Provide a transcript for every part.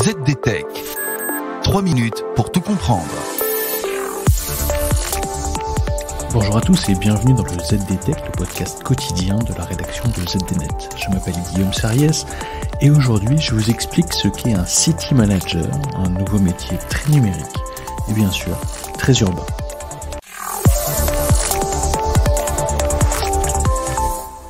ZDTech. 3 minutes pour tout comprendre. Bonjour à tous et bienvenue dans le ZDTech, le podcast quotidien de la rédaction de ZDNet. Je m'appelle Guillaume Sariès et aujourd'hui je vous explique ce qu'est un City Manager, un nouveau métier très numérique et bien sûr très urbain.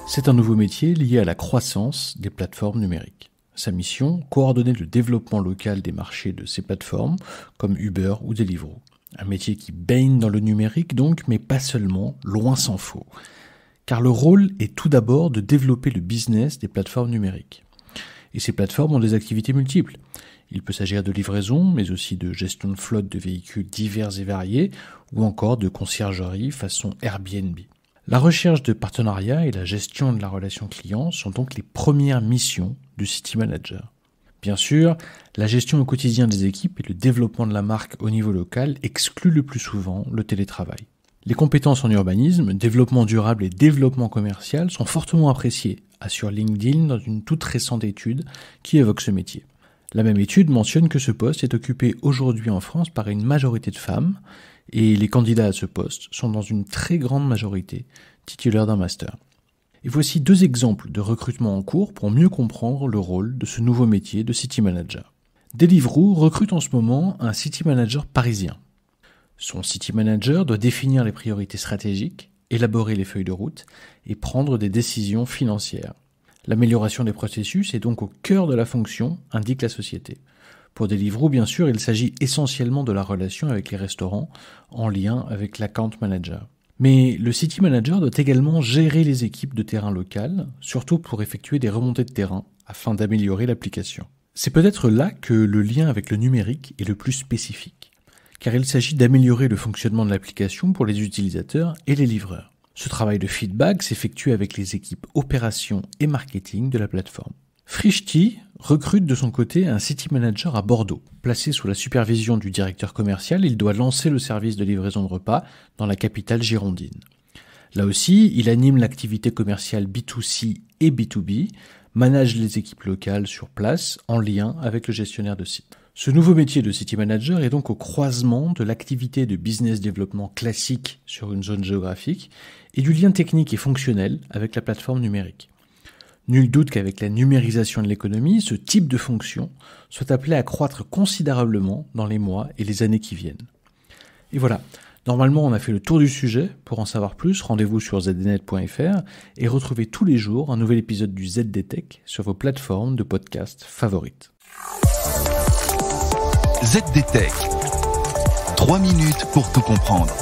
C'est un nouveau métier lié à la croissance des plateformes numériques. Sa mission, coordonner le développement local des marchés de ces plateformes, comme Uber ou Deliveroo. Un métier qui baigne dans le numérique donc, mais pas seulement, loin s'en faut. Car le rôle est tout d'abord de développer le business des plateformes numériques. Et ces plateformes ont des activités multiples. Il peut s'agir de livraison, mais aussi de gestion de flotte de véhicules divers et variés, ou encore de conciergerie façon Airbnb. La recherche de partenariats et la gestion de la relation client sont donc les premières missions du City Manager. Bien sûr, la gestion au quotidien des équipes et le développement de la marque au niveau local excluent le plus souvent le télétravail. Les compétences en urbanisme, développement durable et développement commercial sont fortement appréciées, assure LinkedIn dans une toute récente étude qui évoque ce métier. La même étude mentionne que ce poste est occupé aujourd'hui en France par une majorité de femmes, et les candidats à ce poste sont dans une très grande majorité titulaires d'un master. Et voici 2 exemples de recrutement en cours pour mieux comprendre le rôle de ce nouveau métier de City Manager. Deliveroo recrute en ce moment un City Manager parisien. Son City Manager doit définir les priorités stratégiques, élaborer les feuilles de route et prendre des décisions financières. L'amélioration des processus est donc au cœur de la fonction, indique la société. Pour Deliveroo, bien sûr, il s'agit essentiellement de la relation avec les restaurants en lien avec l'account manager. Mais le City Manager doit également gérer les équipes de terrain locales, surtout pour effectuer des remontées de terrain afin d'améliorer l'application. C'est peut-être là que le lien avec le numérique est le plus spécifique, car il s'agit d'améliorer le fonctionnement de l'application pour les utilisateurs et les livreurs. Ce travail de feedback s'effectue avec les équipes opération et marketing de la plateforme. Frischti recrute de son côté un City Manager à Bordeaux. Placé sous la supervision du directeur commercial, il doit lancer le service de livraison de repas dans la capitale girondine. Là aussi, il anime l'activité commerciale B2C et B2B, manage les équipes locales sur place en lien avec le gestionnaire de site. Ce nouveau métier de City Manager est donc au croisement de l'activité de business développement classique sur une zone géographique et du lien technique et fonctionnel avec la plateforme numérique. Nul doute qu'avec la numérisation de l'économie, ce type de fonction soit appelé à croître considérablement dans les mois et les années qui viennent. Et voilà, normalement on a fait le tour du sujet. Pour en savoir plus, rendez-vous sur zdnet.fr et retrouvez tous les jours un nouvel épisode du ZDTech sur vos plateformes de podcast favorites. ZDTech. 3 minutes pour tout comprendre.